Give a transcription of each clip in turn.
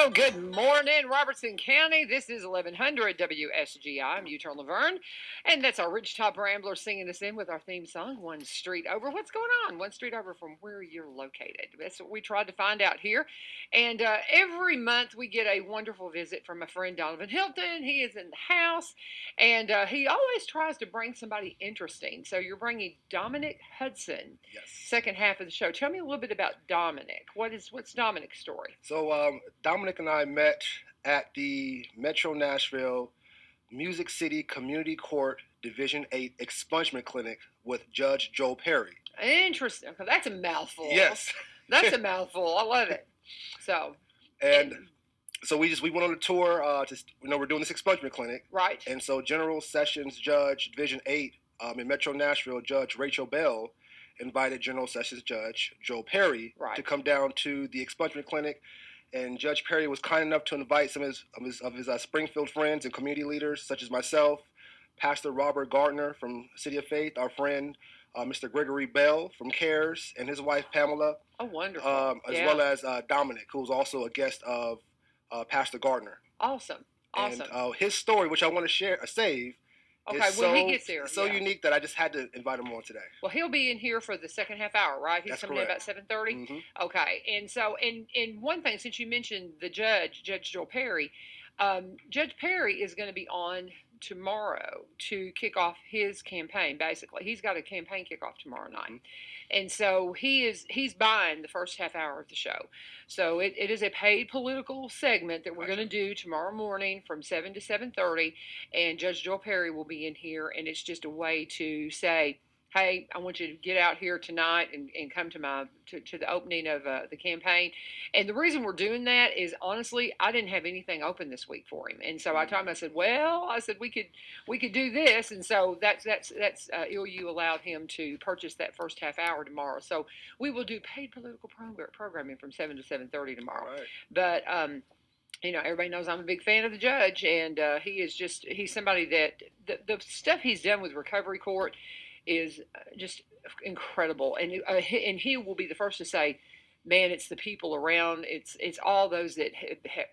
Well, good morning, Robertson County. This is 1100 WSGI. I'm U-Turn LaVern, and that's our Ridgetop Rambler singing us in with our theme song, One Street Over. What's going on? One street over from where you're located. That's what we tried to find out here. And every month we get a wonderful visit from my friend Donovan Hilton. He is in the house, and he always tries to bring somebody interesting. So you're bringing Dominik Hudson. Yes. Second half of the show. Tell me a little bit about Dominik. What's Dominik's story? So Dominik and I met at the Metro Nashville Music City Community Court Division VIII Expungement Clinic with Judge Joel Perry. Interesting. That's a mouthful. Yes. That's a mouthful. I love it. So. So we went on a tour. We're doing this expungement clinic. Right. And so General Sessions Judge Division VIII in Metro Nashville, Judge Rachel Bell, invited General Sessions Judge Joel Perry to come down to the expungement clinic, and Judge Perry was kind enough to invite some of his Springfield friends and community leaders, such as myself, Pastor Robert Gardner from City of Faith, our friend Mr. Gregory Bell from CARES, and his wife Pamela. Oh, wonderful! As well as Dominik, who was also a guest of Pastor Gardner. Awesome. And his story, which I want to save. Okay, when he gets here. So unique that I just had to invite him on today. Well, he'll be in here for the second half hour, right? He's coming in about 7:30. Mm-hmm. Okay, and so and one thing, since you mentioned the Judge Joel Perry, Judge Perry is going to be on tomorrow to kick off his campaign. Basically, he's got a campaign kickoff tomorrow night. Mm-hmm. And so he's buying the first half hour of the show. So it is a paid political segment that we're going to do tomorrow morning from 7 to 7:30. And Judge Joel Perry will be in here. And it's just a way to say, hey, I want you to get out here tonight and come to the opening of the campaign. And the reason we're doing that is, honestly, I didn't have anything open this week for him. And so I told him, I said, we could do this. And so that's ILU allowed him to purchase that first half hour tomorrow. So we will do paid political programming from 7 to 7:30 tomorrow. Right. But everybody knows I'm a big fan of the judge, and he's somebody that the stuff he's done with Recovery Court is just incredible, and he will be the first to say, man, it's the people around, it's all those that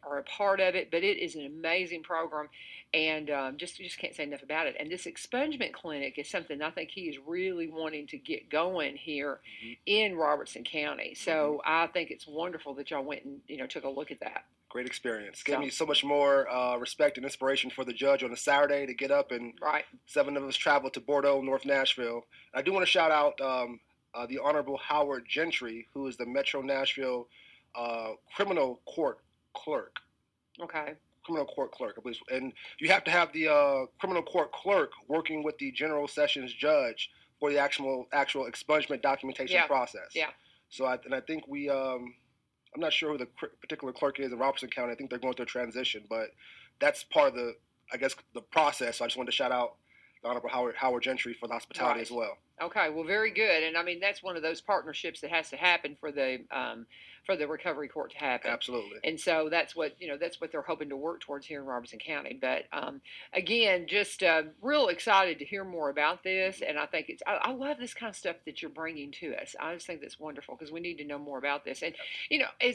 are a part of it, but it is an amazing program, and just can't say enough about it. And this expungement clinic is something I think he is really wanting to get going here in Robertson County. So I think it's wonderful that y'all went and took a look at that. Great experience. Gave me so much more respect and inspiration for the judge on a Saturday to get up, and 7 of us traveled to Bordeaux, North Nashville. I do want to shout out the Honorable Howard Gentry, who is the Metro Nashville Criminal Court Clerk. Okay. Criminal Court Clerk, I believe. And you have to have the Criminal Court Clerk working with the General Sessions Judge for the actual expungement documentation process. Yeah. So I think we... I'm not sure who the particular clerk is in Robertson County. I think they're going through a transition, but that's part of the process. So I just wanted to shout out the Honorable Howard Gentry for the hospitality as well. Okay, well, very good. And I mean, that's one of those partnerships that has to happen for the Recovery Court to happen. Absolutely. And so that's what they're hoping to work towards here in Robertson County. But again, just real excited to hear more about this. And I think I love this kind of stuff that you're bringing to us. I just think that's wonderful because we need to know more about this. And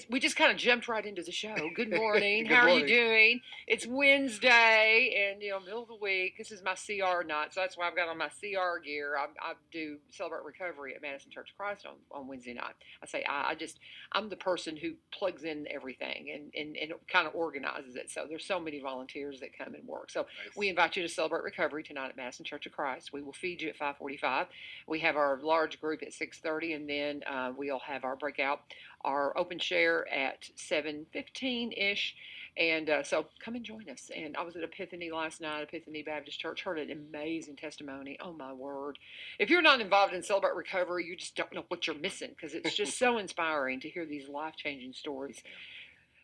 we just kind of jumped right into the show. Good morning. How are you doing? It's Wednesday, and middle of the week. This is my CR night, so that's why I've got on my CR gear. I do Celebrate Recovery at Madison Church of Christ on Wednesday night. I say I'm the person who plugs in everything and kind of organizes it. So there's so many volunteers that come and work. So we invite you to Celebrate Recovery tonight at Madison Church of Christ. We will feed you at 5:45. We have our large group at 6:30, and then we'll have our breakout, our open share at 7:15-ish. And so come and join us. And I was at Epiphany last night, Epiphany Baptist Church, heard an amazing testimony. Oh, my word. If you're not involved in Celebrate Recovery, you just don't know what you're missing, because it's just so inspiring to hear these life-changing stories.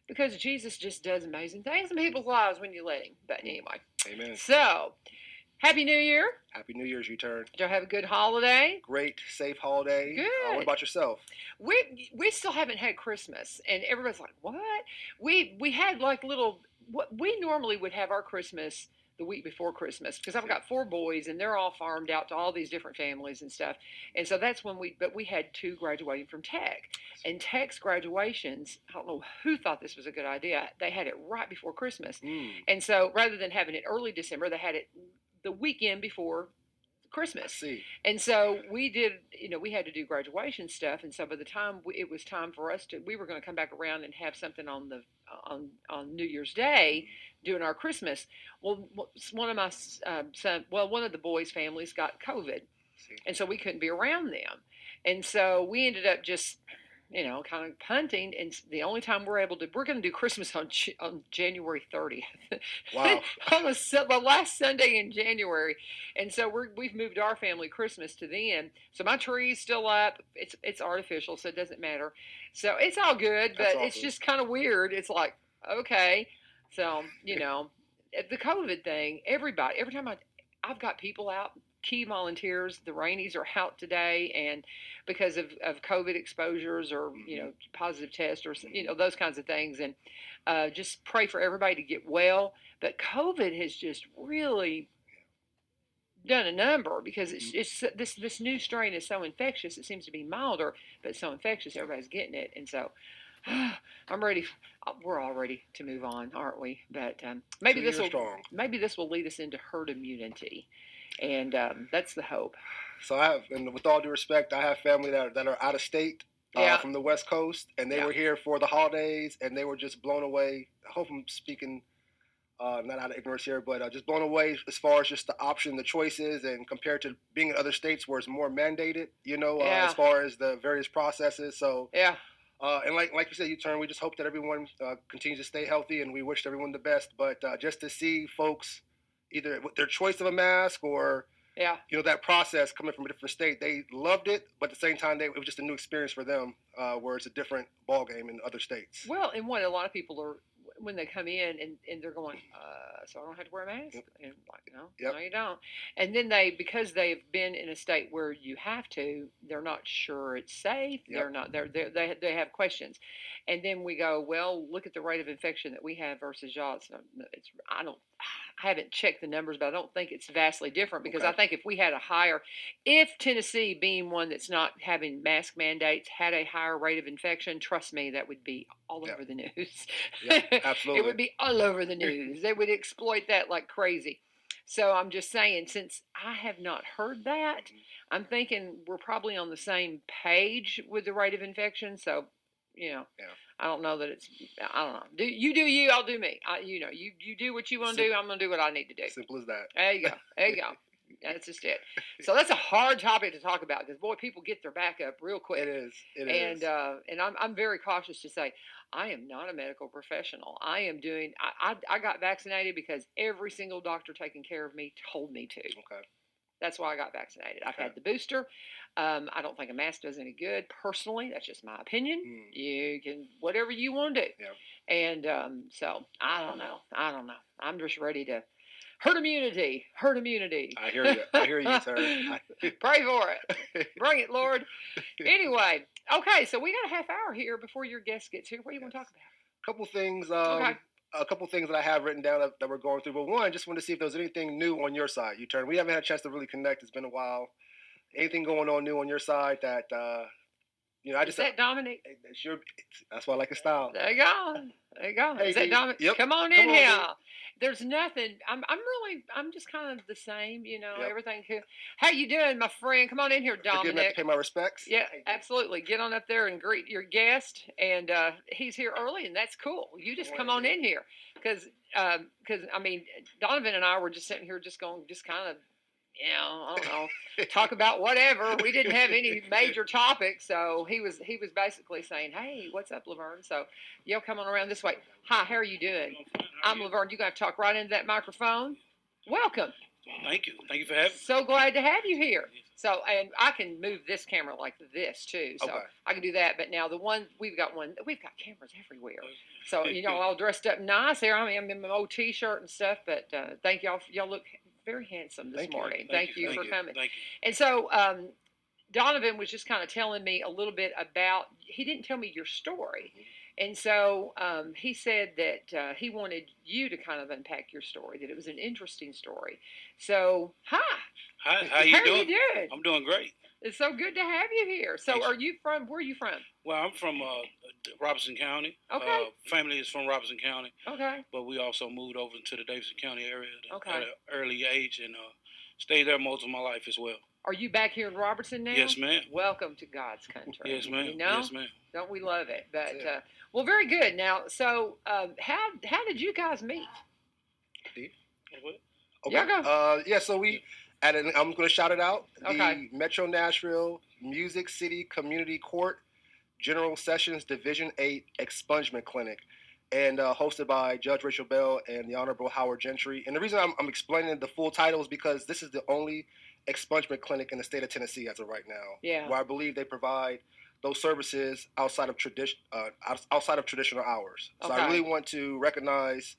Because Jesus just does amazing things in people's lives when you let him. But anyway. Amen. So, Happy New Year. Happy New Year's, U-Turn. Did you have a good holiday? Great, safe holiday. Good. What about yourself? We still haven't had Christmas, and everybody's like, what? We had like we normally would have our Christmas the week before Christmas, because I've got 4 boys and they're all farmed out to all these different families and stuff. And so that's when we had 2 graduating from Tech. And Tech's graduations, I don't know who thought this was a good idea. They had it right before Christmas. And so rather than having it early December, they had it the weekend before Christmas. And so we did, we had to do graduation stuff. And so by the time it was time for us we were going to come back around and have something on New Year's Day doing our Christmas. Well, one of my one of the boys' families got COVID. And so we couldn't be around them. And so we ended up just, kind of punting. And the only time we're going to do Christmas on January 30th. Wow. On the last Sunday in January. And so we've moved our family Christmas to then. So my tree's still up. It's artificial, so it doesn't matter. So it's all good, but it's just kind of weird. It's like, okay. So, the COVID thing, every time I've got people out, key volunteers, the Rainies are out today, and because of COVID exposures or positive tests or those kinds of things, and just pray for everybody to get well. But COVID has just really done a number, because it's this new strain is so infectious. It seems to be milder, but it's so infectious, everybody's getting it. And so I'm ready. We're all ready to move on, aren't we? But maybe this will lead us into herd immunity. And that's the hope. So and with all due respect, I have family that are out of state, from the West Coast, and they were here for the holidays, and they were just blown away. I hope I'm speaking not out of ignorance here, but just blown away as far as just the option, the choices, and compared to being in other states where it's more mandated, as far as the various processes. So and like you said, U-Turn, we just hope that everyone continues to stay healthy, and we wish everyone the best. But just to see folks, either with their choice of a mask or that process coming from a different state, they loved it, but at the same time, it was just a new experience for them, where it's a different ball game in other states. Well, and what a lot of people are, when they come in and they're going, so I don't have to wear a mask? And like, no, you don't. And then because they've been in a state where you have to, they're not sure it's safe. They have questions. And then we go, well, look at the rate of infection that we have versus y'all. I haven't checked the numbers, but I don't think it's vastly different, because I think if Tennessee, being one that's not having mask mandates, had a higher rate of infection, trust me, that would be all over the news. Yeah, absolutely. It would be all over the news. They would exploit that like crazy. So I'm just saying, since I have not heard that, I'm thinking we're probably on the same page with the rate of infection. So, I don't know that I don't know. Do you, I'll do me. You do what you want to do. I'm going to do what I need to do. Simple as that. There you go. That's just it. So that's a hard topic to talk about, because boy, people get their back up real quick. It is. And I'm very cautious to say, I am not a medical professional. I got vaccinated because every single doctor taking care of me told me to. Okay. That's why I got vaccinated. I've had the booster. I don't think a mask does any good. Personally, that's just my opinion. You can, whatever you want to do. Yeah. And so I don't know. I'm just ready to herd immunity. I hear you, sir. Pray for it. Bring it, Lord. Anyway, okay, so we got a half hour here before your guest gets here. What do you want to talk about? A couple things that I have written down that we're going through. But one, I just want to see if there was anything new on your side, U-Turn. We haven't had a chance to really connect. It's been a while. Anything going on new on your side that Is that Dominik? That's why I like his style. There you go. Hey, is that Dominik? Yep. Come on in here. There's nothing. I'm just kind of the same, everything. How you doing, my friend? Come on in here, Dominik. Getting to pay my respects. Yeah, absolutely. Get on up there and greet your guest. And he's here early, and that's cool. You just come on in here. Because Donovan and I were just sitting here just kind of, I don't know, talk about whatever. We didn't have any major topics, so he was basically saying, "Hey, what's up, LaVern?" So y'all come on around this way. Hi, how are you doing? I'm LaVern. You got to talk right into that microphone. Welcome. Thank you for having me. So glad to have you here. So, and I can move this camera like this too, so I can do that. But now we've got cameras everywhere. So all dressed up nice here. I'm in my old T-shirt and stuff. But thank y'all. Y'all look very handsome this morning. Thank you for coming. Thank you. And so Donovan was just kind of telling me a little bit about. He didn't tell me your story, And so he said that he wanted you to kind of unpack your story, that it was an interesting story. So, hi. Hi, how you doing? You doing? I'm doing great. It's so good to have you here. So, Thanks. are you from? Where are you from? Well, I'm from Robertson County. Okay. Family is from Robertson County. Okay. But we also moved over to the Davidson County area at an early age and stayed there most of my life as well. Are you back here in Robertson now? Yes, ma'am. Welcome to God's country. Yes, ma'am. You know? Yes, ma'am. Don't we love it? But well, very good. Now, so how did you guys meet? Okay. Yeah, go. So we I'm going to shout it out. Okay. The Metro Nashville Music City Community Court General Sessions Division 8 Expungement Clinic, and hosted by Judge Rachel Bell and the Honorable Howard Gentry. And the reason I'm explaining the full title is because this is the only expungement clinic in the state of Tennessee as of right now. Yeah. Where I believe they provide those services outside of traditional hours. So I really want to recognize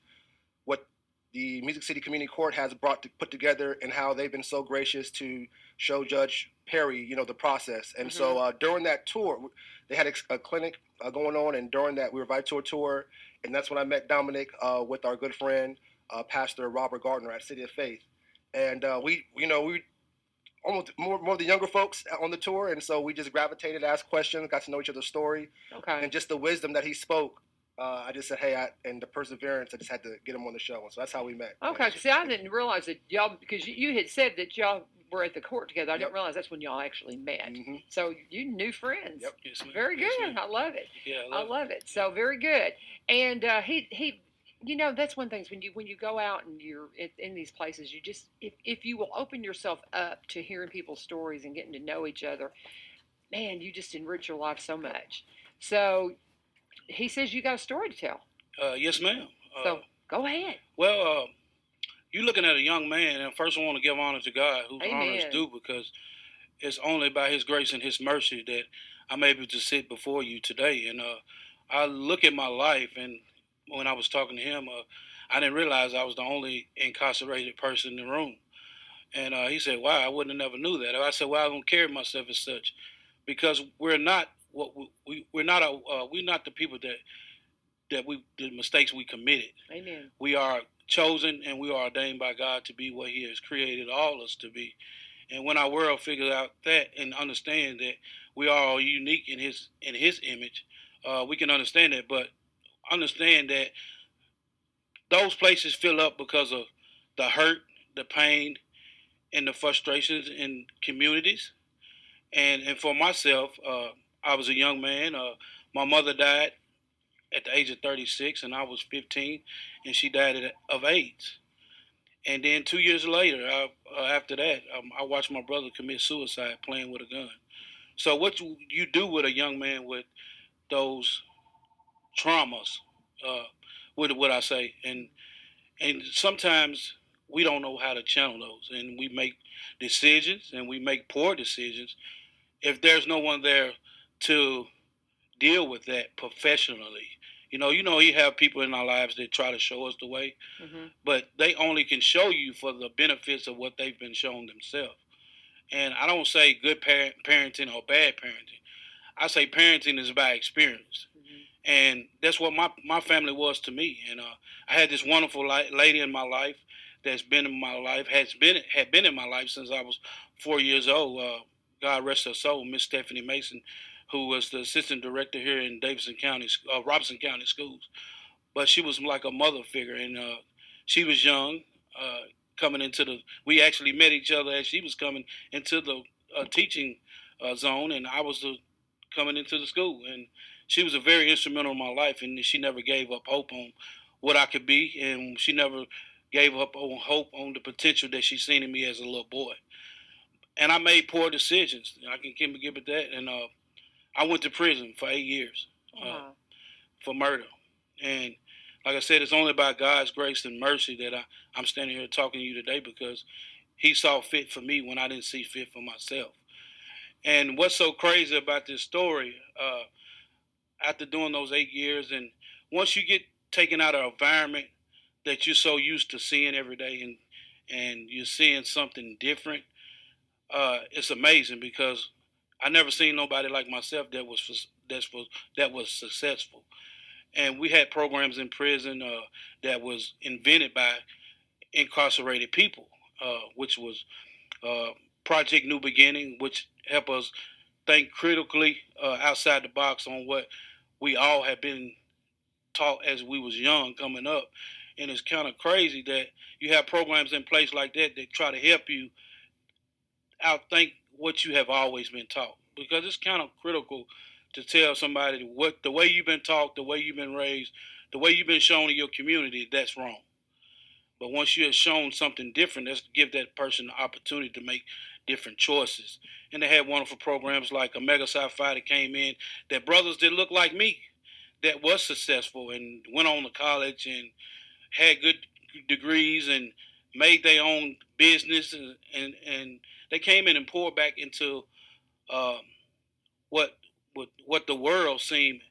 what the Music City Community Court has put together, and how they've been so gracious to show Judge Perry, the process. And so during that tour, they had a clinic going on, and during that, we were invited to a tour, and that's when I met Dominik with our good friend, Pastor Robert Gardner at City of Faith, and we almost more of the younger folks on the tour, and so we just gravitated, asked questions, got to know each other's story, and just the wisdom that he spoke. I just said, hey, and the perseverance, I just had to get him on the show. And so that's how we met. Okay. See, I didn't realize that y'all, because you had said that y'all were at the court together. I didn't realize that's when y'all actually met. Mm-hmm. So you new friends. Yep. Yes, ma'am. Very good. Yes, I love it. Yeah, I love it. So very good. And he, that's one thing when you go out and you're in these places, you just if you will open yourself up to hearing people's stories and getting to know each other, man, you just enrich your life so much. So he says you got a story to tell. Yes, ma'am. So go ahead. Well, you're looking at a young man, and first I want to give honor to God, whose honor is due, because it's only by His grace and His mercy that I'm able to sit before you today. And I look at my life, and when I was talking to him, I didn't realize I was the only incarcerated person in the room. And he said, "Wow, I wouldn't have never knew that." I said, "Well, I don't carry myself as such, because we're not what we're not we're not the people that the mistakes we committed. Amen. We are chosen and we are ordained by God to be what He has created all us to be. And when our world figures out that and understand that we are all unique in His image, we can understand that. But understand that those places fill up because of the hurt, the pain, and the frustrations in communities. And for myself, I was a young man. My mother died at the age of 36, and I was 15, and she died of AIDS. And then 2 years later, after that, I watched my brother commit suicide playing with a gun. So what you do with a young man with those traumas, what I say, and sometimes we don't know how to channel those, and we make decisions, and we make poor decisions if there's no one there to deal with that professionally. You have people in our lives that try to show us the way, but they only can show you for the benefits of what they've been shown themselves. And I don't say good parenting or bad parenting. I say parenting is by experience. And that's what my family was to me. And I had this wonderful lady in my life that's been in my life, had been in my life since I was 4 years old. God rest her soul, Miss Stephanie Mason, who was the assistant director here in Robertson County Schools. But she was like a mother figure, and she was young, coming into we actually met each other as she was coming into the teaching zone, and I was coming into the school. And she was a very instrumental in my life, and she never gave up hope on what I could be, and she never gave up on hope on the potential that she seen in me as a little boy. And I made poor decisions. I can give it that. And I went to prison for 8 years for murder. And like I said, it's only by God's grace and mercy that I'm standing here talking to you today, because He saw fit for me when I didn't see fit for myself. And what's so crazy about this story, after doing those 8 years, and once you get taken out of an environment that you're so used to seeing every day, and you're seeing something different, it's amazing, because I never seen nobody like myself that was successful. And we had programs in prison that was invented by incarcerated people, which was Project New Beginning, which helped us think critically outside the box on what we all have been taught as we was young coming up. And it's kind of crazy that you have programs in place like that that try to help you outthink what you have always been taught, because it's kind of critical to tell somebody what the way you've been taught, the way you've been raised, the way you've been shown in your community, that's wrong. But once you have shown something different, let's give that person the opportunity to make different choices. And they had wonderful programs like a Mega Sci-Fi that came in, that brothers that look like me, that was successful and went on to college and had good degrees and made their own business, and they came in and poured back into um, what what the world seemed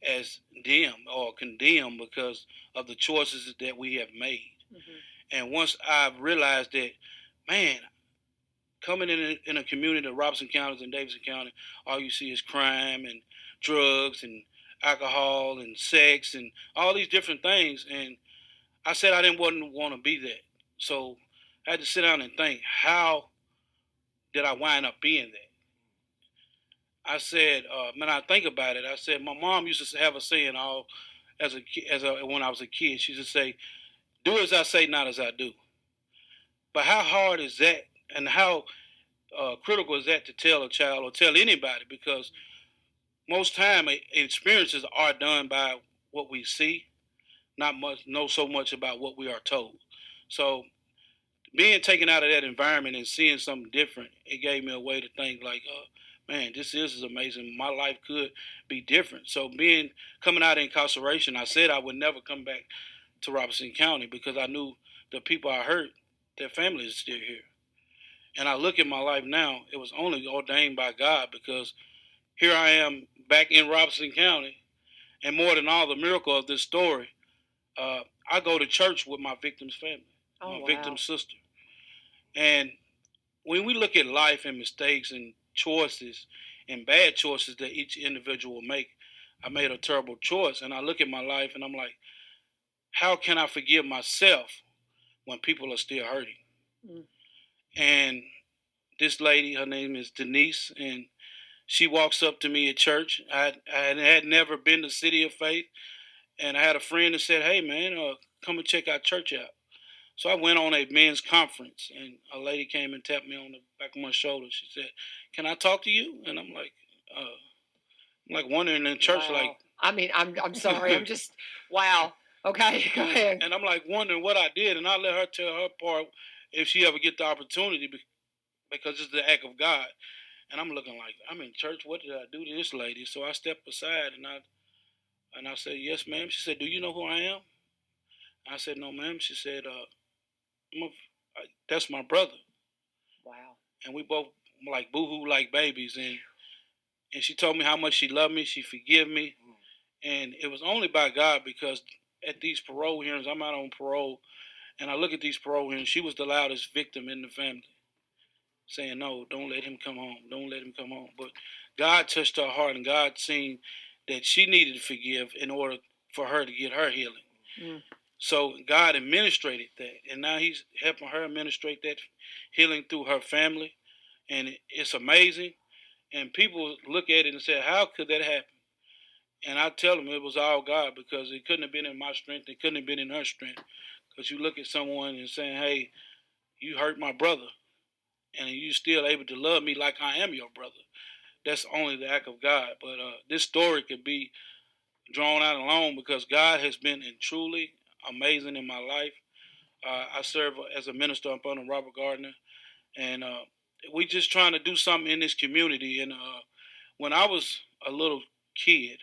as dim or condemned because of the choices that we have made. Mm-hmm. And once I realized that, man, coming in a community of Robertson County and Davidson County, all you see is crime and drugs and alcohol and sex and all these different things. And I said I didn't want to be that. So I had to sit down and think, how did I wind up being that? I said, when I think about it, I said my mom used to have a saying all when I was a kid. She used to say, "Do as I say, not as I do." But how hard is that, and how critical is that to tell a child or tell anybody? Because most time experiences are done by what we see, not much know so much about what we are told. So being taken out of that environment and seeing something different, it gave me a way to think like, man, this is amazing. My life could be different. So coming out of incarceration, I said I would never come back to Robertson County because I knew the people I hurt, their families is still here. And I look at my life now, it was only ordained by God, because here I am back in Robertson County. And more than all, the miracle of this story, I go to church with my victim's family, my victim's sister. And when we look at life and mistakes and choices and bad choices that each individual will make, I made a terrible choice. And I look at my life and I'm like, how can I forgive myself when people are still hurting? Mm. And this lady, her name is Denise, and she walks up to me at church. I had never been to City of Faith, and I had a friend that said, "Hey, man, come and check our church out." So I went on a men's conference, and a lady came and tapped me on the back of my shoulder. She said, "Can I talk to you?" And I'm like wondering in church, wow. like, I mean, I'm sorry, I'm just, wow. Okay, go ahead. And I'm like wondering what I did, and I let her tell her part if she ever get the opportunity, because it's the act of God. And I'm looking like, I'm in church. What did I do to this lady? So I stepped aside and I said, "Yes, ma'am." She said, "Do you know who I am?" I said, "No, ma'am." She said, "That's my brother." Wow. And we both like boohoo like babies, and she told me how much she loved me, she forgive me, and it was only by God, because at these parole hearings, I'm out on parole, and I look at these parole hearings, she was the loudest victim in the family, saying, "No, don't let him come home, don't let him come home." But God touched her heart, and God seen that she needed to forgive in order for her to get her healing. Mm. So God administrated that, and now He's helping her administrate that healing through her family, and it's amazing. And people look at it and say, "How could that happen?" And I tell them it was all God, because it couldn't have been in my strength, it couldn't have been in her strength. Because you look at someone and saying, "Hey, you hurt my brother, and you still able to love me like I am your brother." That's only the act of God. But this story could be drawn out alone, because God has been truly amazing in my life. I serve as a minister up under Robert Gardner, and we just trying to do something in this community. And when I was a little kid,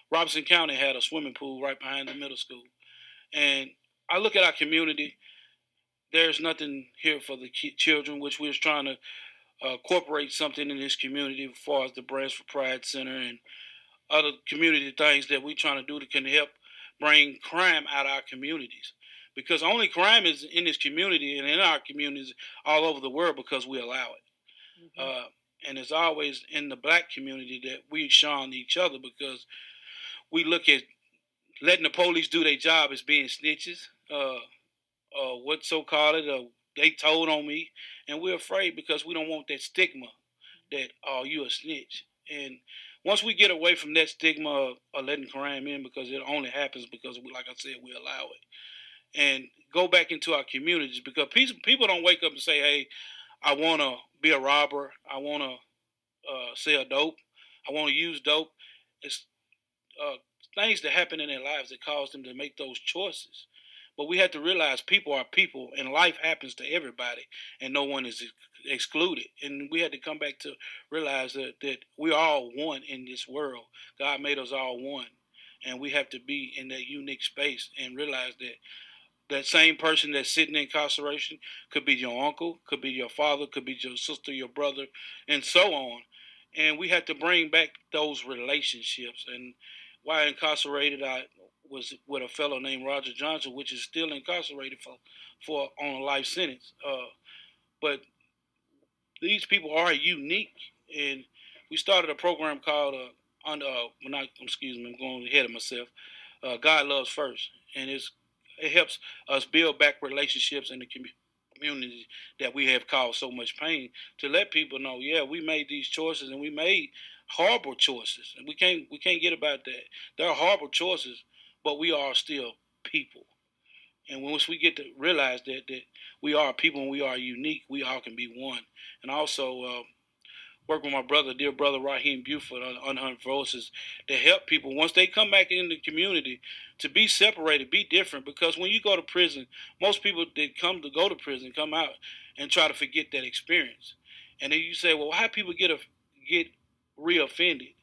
Robertson County had a swimming pool right behind the middle school, and I look at our community. There's nothing here for the children, which we was trying to incorporate something in this community as far as the Brands for Pride Center and other community things that we're trying to do that can help bring crime out of our communities. Because only crime is in this community and in our communities all over the world because we allow it. Mm-hmm. And it's always in the black community that we shun each other, because we look at letting the police do their job as being snitches. What so called it? They told on me, and we're afraid because we don't want that stigma that you a snitch. And once we get away from that stigma of letting crime in, because it only happens because, like I said, we allow it, and go back into our communities, because people don't wake up and say, "Hey, I want to be a robber. I want to sell dope. I want to use dope." It's uh, things that happen in their lives that cause them to make those choices. But we have to realize people are people, and life happens to everybody, and no one is excluded. And we had to come back to realize that we are all one in this world. God made us all one, and we have to be in that unique space and realize that that same person that's sitting in incarceration could be your uncle, could be your father, could be your sister, your brother, and so on. And we have to bring back those relationships. And while incarcerated, I was with a fellow named Roger Johnson, which is still incarcerated for on a life sentence. But these people are unique, and we started a program called excuse me, I'm going ahead of myself. God Loves First, and it helps us build back relationships in the community that we have caused so much pain, to let people know, yeah, we made these choices and we made horrible choices, and we can't get about that. There are horrible choices, but we are still people. And once we get to realize that we are people and we are unique, we all can be one. And also work with my brother, dear brother Raheem Buford on Unheard Voices, to help people once they come back in the community to be separated, be different. Because when you go to prison, most people that come to go to prison come out and try to forget that experience. And then you say, well, how people get reoffended?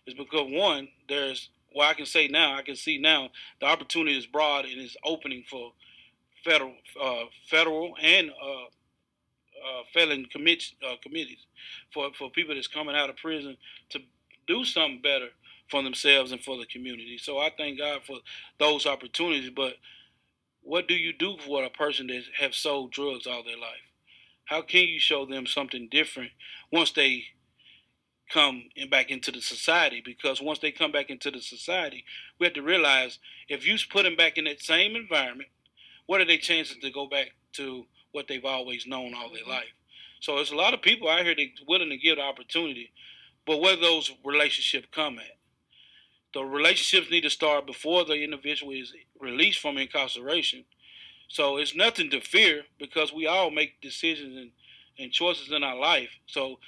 Is because one, there's I can see now the opportunity is broad and is opening for federal and felon committees for people that's coming out of prison to do something better for themselves and for the community. So I thank God for those opportunities. But what do you do for a person that have sold drugs all their life? How can you show them something different once they come back into the society? Because once they come back into the society, we have to realize if you put them back in that same environment, what are their chances to go back to what they've always known all their life? So there's a lot of people out here that are willing to give the opportunity, but where those relationships come at? The relationships need to start before the individual is released from incarceration. So it's nothing to fear because we all make decisions and choices in our life. So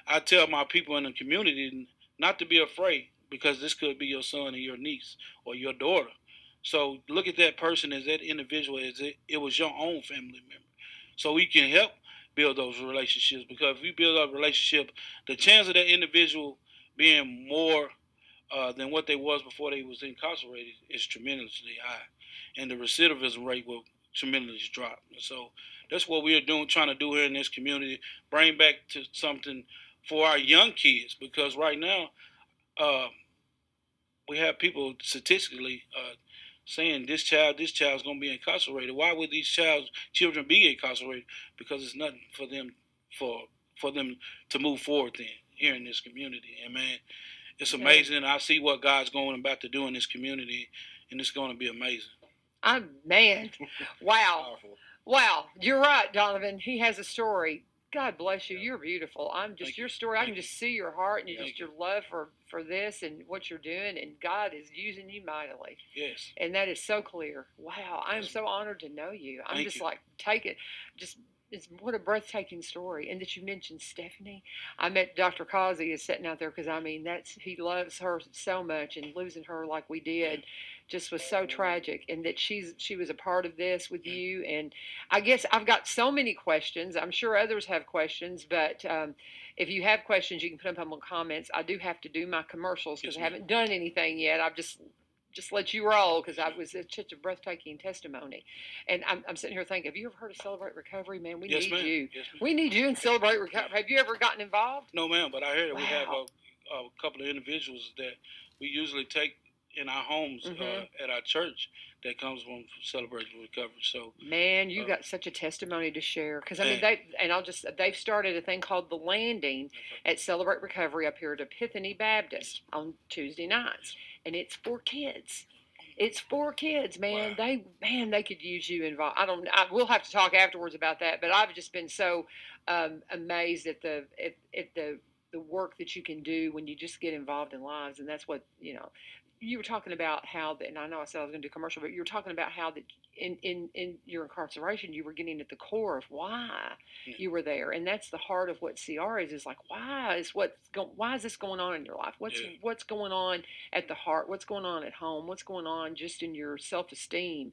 I tell my people in the community not to be afraid, because this could be your son or your niece or your daughter. So look at that person as that individual as it was your own family member. So we can help build those relationships, because if we build a relationship, the chance of that individual being more than what they was before they was incarcerated is tremendously high, and the recidivism rate will tremendously drop. So that's what we are doing, trying to do here in this community, bring back to something for our young kids, because right now uh, we have people statistically saying this child's going to be incarcerated. Why would these children be incarcerated? Because it's nothing for them for them to move forward then here in this community. And man, it's amazing. And I see what God's going about to do in this community, and it's going to be amazing. Man, wow. Wow, you're right, Donovan. He has a story. God bless you. You're beautiful. I'm just your story. I can just see your heart and your love for this and what you're doing, and God is using you mightily. Yes. And that is so clear. Wow, I am so honored to know you. I'm just like take it, just. It's what a breathtaking story. And that you mentioned Stephanie. I met Dr. Causey is sitting out there because I mean he loves her so much, and losing her like we did just was so tragic. And that she was a part of this with you. And I guess I've got so many questions. I'm sure others have questions, but if you have questions, you can put them up in the comments. I do have to do my commercials because I haven't done anything yet. I've just let you roll because I was such a breathtaking testimony. And I'm sitting here thinking, have you ever heard of Celebrate Recovery? Man, we need you. Yes, we need you in Celebrate Recovery. Have you ever gotten involved? No, ma'am, but I heard we have a couple of individuals that we usually take in our homes at our church that comes from Celebrate Recovery. So, man, you got such a testimony to share, because I mean they've started a thing called The Landing at Celebrate Recovery up here at Epiphany Baptist on Tuesday nights, and it's for kids. It's 4 kids, man. Wow. They could use you involved. We'll have to talk afterwards about that. But I've just been so amazed at the work that you can do when you just get involved in lives, and that's what you were talking about how and I know I said I was going to do commercial, but you were talking about how that in your incarceration you were getting at the core of why you were there, and that's the heart of what CR is like why is this going on in your life, what's going on at the heart, what's going on at home, what's going on just in your self-esteem,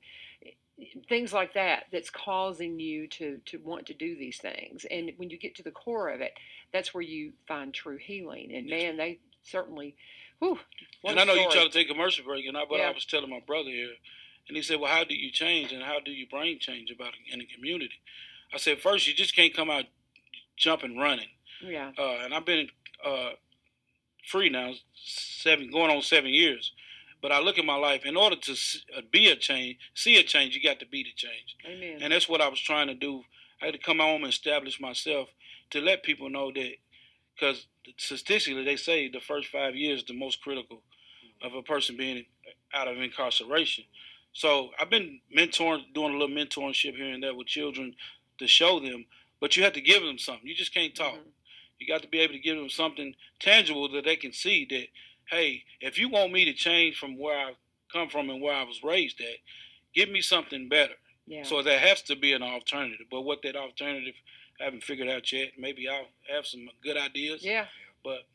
things like that that's causing you to want to do these things. And when you get to the core of it, that's where you find true healing. And man, they certainly and I know you try to take a commercial break, but I was telling my brother here, and he said, well, how do you change and how do you brain change about it in the community? I said, first, you just can't come out jumping, running. Yeah. And I've been free now, going on 7 years. But I look at my life, in order to see a change, you got to be the change. Amen. And that's what I was trying to do. I had to come home and establish myself to let people know that, because statistically they say the first 5 years is the most critical of a person being out of incarceration. So I've been doing a little mentorship here and there with children to show them, but you have to give them something. You just can't talk. Mm-hmm. You got to be able to give them something tangible that they can see that, hey, if you want me to change from where I come from and where I was raised at, give me something better. Yeah. So there has to be an alternative. But what that alternative, I haven't figured out yet. Maybe I'll have some good ideas. Yeah. But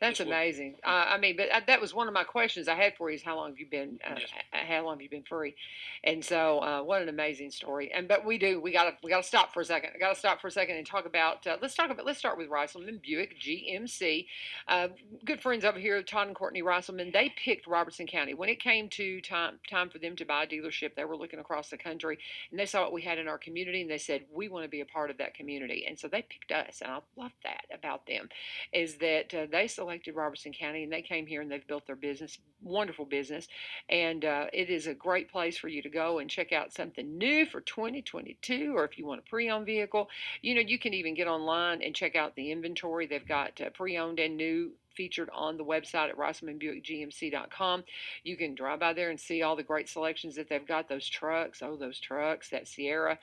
that's amazing. But that was one of my questions I had for you: is how long have you been? How long have you been free? And so, what an amazing story. But we gotta stop for a second. I gotta stop for a second and talk about. Let's start with Rifleman Buick GMC. Good friends over here, Todd and Courtney Rifleman. They picked Robertson County when it came to time for them to buy a dealership. They were looking across the country and they saw what we had in our community and they said we want to be a part of that community. And so they picked us, and I love that about them, is that they selected Robertson County, and they came here and they've built their business, wonderful business, and it is a great place for you to go and check out something new for 2022, or if you want a pre-owned vehicle, you can even get online and check out the inventory. They've got pre-owned and new featured on the website at RiflemanBuickGMC.com. You can drive by there and see all the great selections that they've got. Those trucks, that Sierra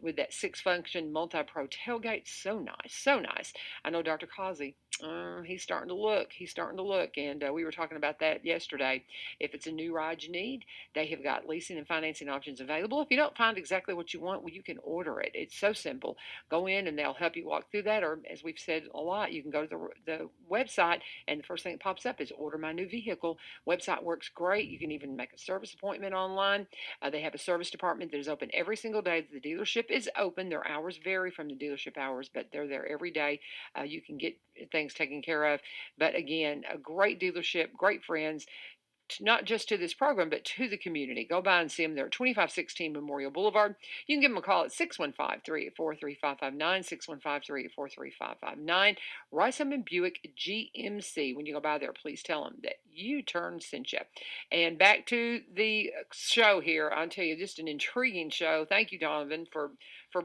with that 6-function multi-pro tailgate, so nice. I know Dr. Causey, he's starting to look, and we were talking about that yesterday. If it's a new ride you need, they have got leasing and financing options available. If you don't find exactly what you want, well, you can order it. It's so simple. Go in and they'll help you walk through that, or as we've said a lot, you can go to the website and the first thing that pops up is order my new vehicle. Website works great. You can even make a service appointment online. They have a service department that is open every single day that the dealership is open. Their hours vary from the dealership hours, but they're there every day. You can get things taken care of. But again, a great dealership, great friends, not just to this program, but to the community. Go by and see them. They're at 2516 Memorial Boulevard. You can give them a call at 615-384-3559, 615-384-3559. Rifleman Buick GMC. When you go by there, please tell them that U-Turn sent you. And back to the show here. I'll tell you, just an intriguing show. Thank you, Donovan, for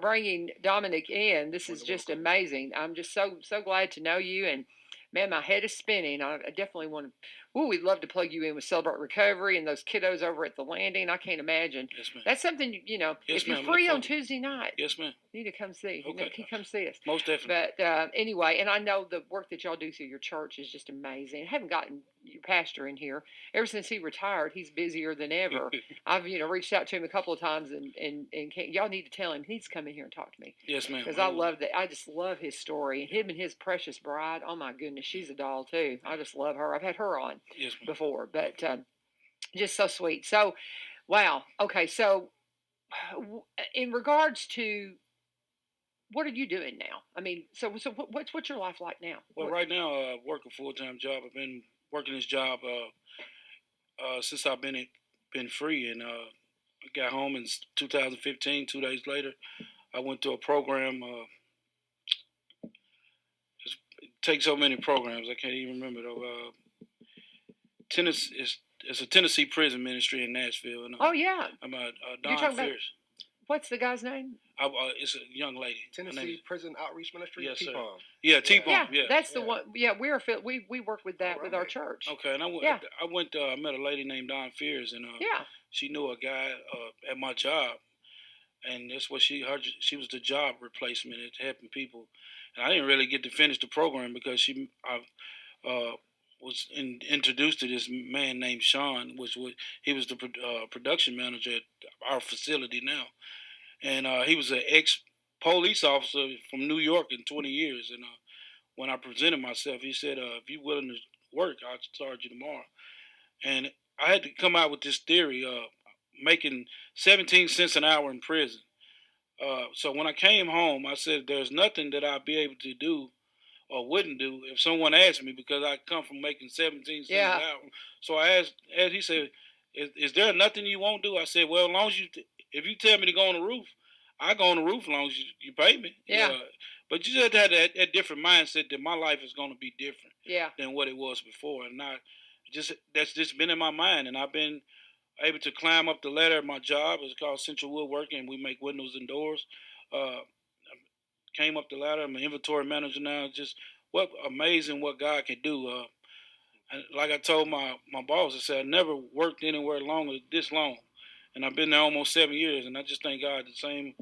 bringing Dominik in. This is just amazing. I'm just so glad to know you, and man, my head is spinning. I definitely want to. Ooh, we'd love to plug you in with Celebrate Recovery and those kiddos over at the Landing. I can't imagine. Yes, ma'am. That's something, Yes, if you're ma'am. free on Tuesday night. Yes, ma'am. You need to come see. Okay. Come see us. Most definitely. But anyway, and I know the work that y'all do through your church is just amazing. I haven't gotten your pastor in here. Ever since he retired, he's busier than ever. I've, reached out to him a couple of times, and y'all need to tell him he needs to come in here and talk to me. Yes, ma'am. Because I love that. I just love his story. Him and his precious bride. Oh, my goodness. She's a doll, too. I just love her. I've had her on before, but just so sweet. So, wow. Okay, so in regards to what are you doing now? I mean, so what's your life like now? Well, right now I work a full-time job. I've been working this job since I've been free, and I got home in 2015. 2 days later, I went to a program. It takes so many programs, I can't even remember though. It's a Tennessee prison ministry in Nashville. And, oh yeah, I'm Don Fierce. What's the guy's name? It's a young lady. Tennessee Prison Outreach Ministry. Yes, sir. TPOM. Yeah, TPOM. Yeah, Yeah, that's the one. Yeah, we work with that with our Right. church. Okay, and I went. I met a lady named Don Fears, and Yeah. she knew a guy at my job, and that's what she was the job replacement at helping people, and I didn't really get to finish the program because I was introduced to this man named Sean, he was the production manager at our facility now, and he was an ex police officer from New York in 20 years, and when I presented myself, he said, "If you're willing to work, I'll start you tomorrow." And I had to come out with this theory, making 17 cents an hour in prison. So when I came home, I said, "There's nothing that I'd be able to do or wouldn't do if someone asked me because I come from making 17 cents an hour." So I asked, he said, is there nothing you won't do? I said, well, as long as if you tell me to go on the roof, I go on the roof as long as you pay me. Yeah. But you just had that different mindset that my life is going to be different than what it was before. And that's just been in my mind. And I've been able to climb up the ladder at my job. It's called Central Woodworking, and we make windows and doors. Came up the ladder. I'm an inventory manager now. Just what amazing what God can do. And like I told my boss, I said I never worked anywhere longer this long, and I've been there almost 7 years. And I just thank God the same.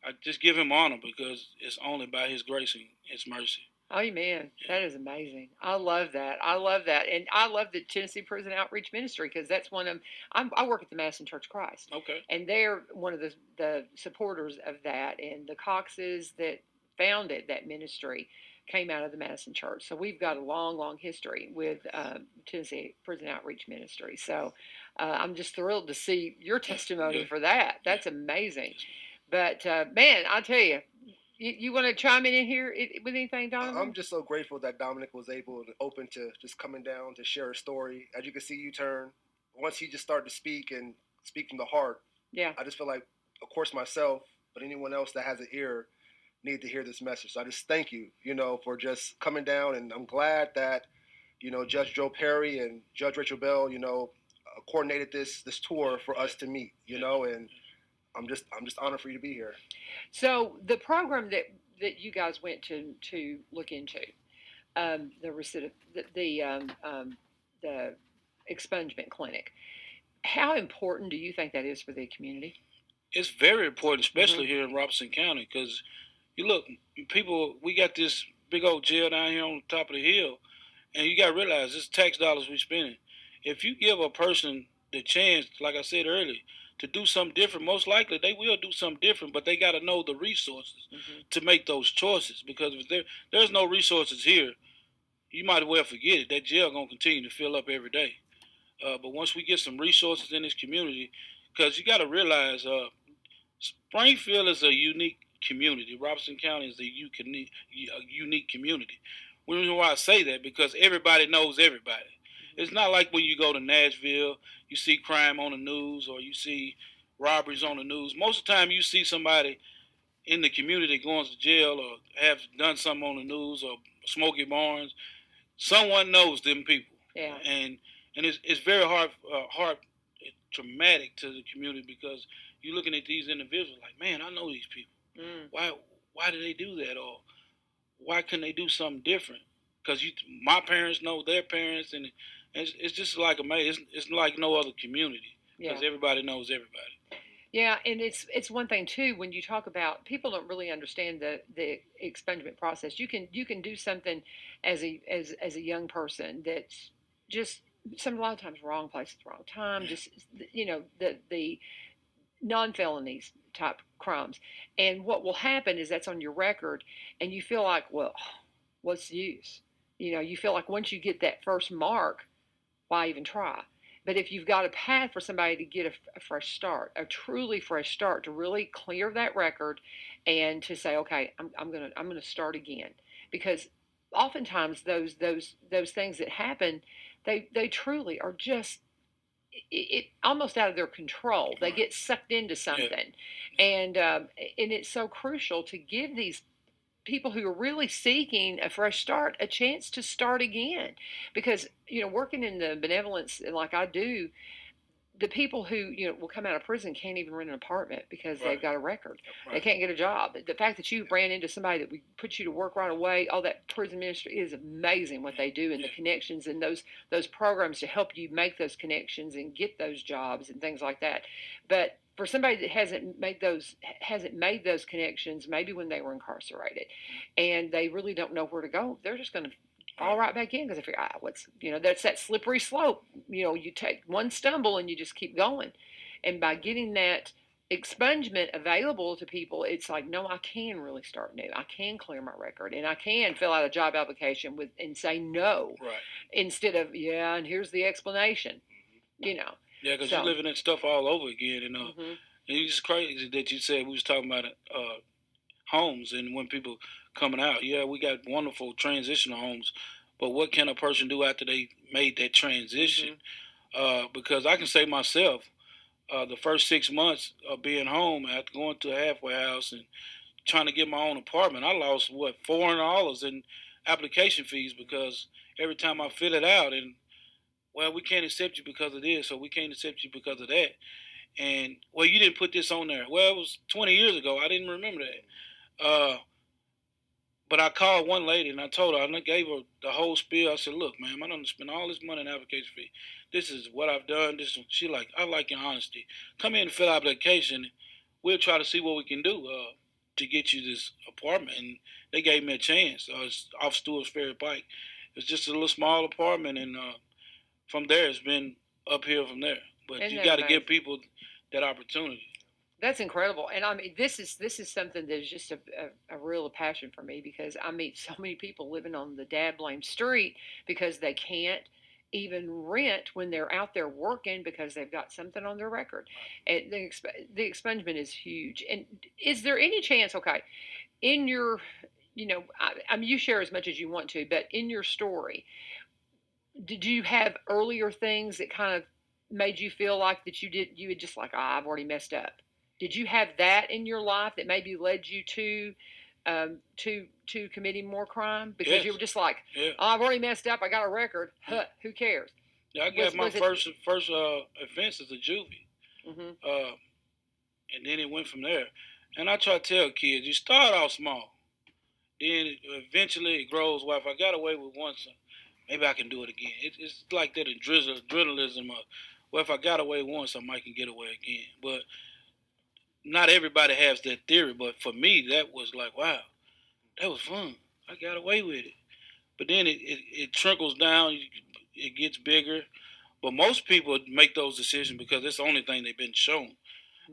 I just give Him honor because it's only by His grace and His mercy. Amen. That is amazing. I love that. I love that, and I love the Tennessee Prison Outreach Ministry because that's one of I work at the Madison Church of Christ. Okay. And they're one of the supporters of that, and the Coxes that founded that ministry came out of the Madison Church. So we've got a long history with Tennessee Prison Outreach Ministry. So I'm just thrilled to see your testimony for that. That's amazing. But man, I'll tell you. You want to chime in here with anything, Donovan? I'm just so grateful that Dominik was able and open to just coming down to share a story. As you can see, U-Turn, once he just started to speak and speak from the heart, I just feel like, of course, myself, but anyone else that has an ear need to hear this message. So I just thank you, for just coming down. And I'm glad that, Judge Joe Perry and Judge Rachel Bell, coordinated this tour for us to meet, and I'm just honored for you to be here. So the program that you guys went to look into, the expungement clinic, how important do you think that is for the community? It's very important, especially here in Robertson County, because you look, people, we got this big old jail down here on the top of the hill, and you got to realize it's tax dollars we're spending. If you give a person the chance, like I said earlier, to do something different, most likely they will do something different, but they got to know the resources to make those choices. Because if there's no resources here, you might as well forget it. That jail gonna continue to fill up every day. But once we get some resources in this community, because you got to realize, Springfield is a unique community. Robertson County is a unique community. The reason why I say that because everybody knows everybody. It's not like when you go to Nashville, you see crime on the news or you see robberies on the news. Most of the time you see somebody in the community going to jail or have done something on the news or Smoky Barnes. Someone knows them people. Yeah. And it's very hard, traumatic to the community because you're looking at these individuals like, man, I know these people. Why do they do that? Or why couldn't they do something different? Because my parents know their parents, and it's just like amazing. It's like no other community because everybody knows everybody. Yeah, and it's one thing too when you talk about people don't really understand the expungement process. You can do something as a young person that's just a lot of times wrong place at the wrong time. Just the non-felonies type crimes, and what will happen is that's on your record, and you feel like, well, what's the use? You feel like once you get that first mark, why even try? But if you've got a path for somebody to get a fresh start, a truly fresh start, to really clear that record, and to say, okay, I'm gonna start again, because oftentimes those things that happen, they truly are just it almost out of their control. They get sucked into something, and it's so crucial to give these people who are really seeking a fresh start a chance to start again, because working in the benevolence like I do, the people who will come out of prison can't even rent an apartment because Right. they've got a record. Right. They can't get a job. The fact that you ran into somebody that would put you to work right away, all that prison ministry is amazing what they do, and the connections and those programs to help you make those connections and get those jobs and things like that. But for somebody that hasn't made those connections, maybe when they were incarcerated, and they really don't know where to go, they're just going to fall right back in because they figure, that's that slippery slope. You take one stumble and you just keep going. And by getting that expungement available to people, it's like, no, I can really start new. I can clear my record, and I can fill out a job application and say no, right, instead of and here's the explanation. Yeah, because you're living that stuff all over again, and it's just crazy that you said we was talking about homes and when people coming out. Yeah, we got wonderful transitional homes, but what can a person do after they made that transition? Because I can say myself, the first 6 months of being home after going to a halfway house and trying to get my own apartment, I lost $400 in application fees because every time I fill it out and we can't accept you because of this, or we can't accept you because of that. And you didn't put this on there. Well, it was 20 years ago. I didn't remember that. But I called one lady and I told her, I gave her the whole spiel. I said, look, ma'am, I don't spend all this money in application fee. This is what I've done. She like, I like your honesty. Come in and fill out application. We'll try to see what we can do to get you this apartment. And they gave me a chance. It's off Stewart's Ferry Pike. It's just a little small apartment, and from there it's been uphill from there. But you got to give people that opportunity. That's incredible. And I mean, this is something that is just a real passion for me, because I meet so many people living on the dad blame street because they can't even rent when they're out there working because they've got something on their record. And the expungement is huge. And is there any chance, okay, in your, I mean, you share as much as you want to, but in your story, did you have earlier things that kind of made you feel like that you had just like, I've already messed up? Did you have that in your life that maybe led you to committing more crime because you were just like, I've already messed up. I got a record. Who cares? Yeah, I got my first offense as a juvie, and then it went from there. And I try to tell kids, you start off small, then eventually it grows. Well, if I got away with once, maybe I can do it again. It's like that adrenalism of, well, if I got away once, I might can get away again. But not everybody has that theory. But for me, that was like, wow, that was fun. I got away with it. But then it trickles down. It gets bigger. But most people make those decisions because it's the only thing they've been shown.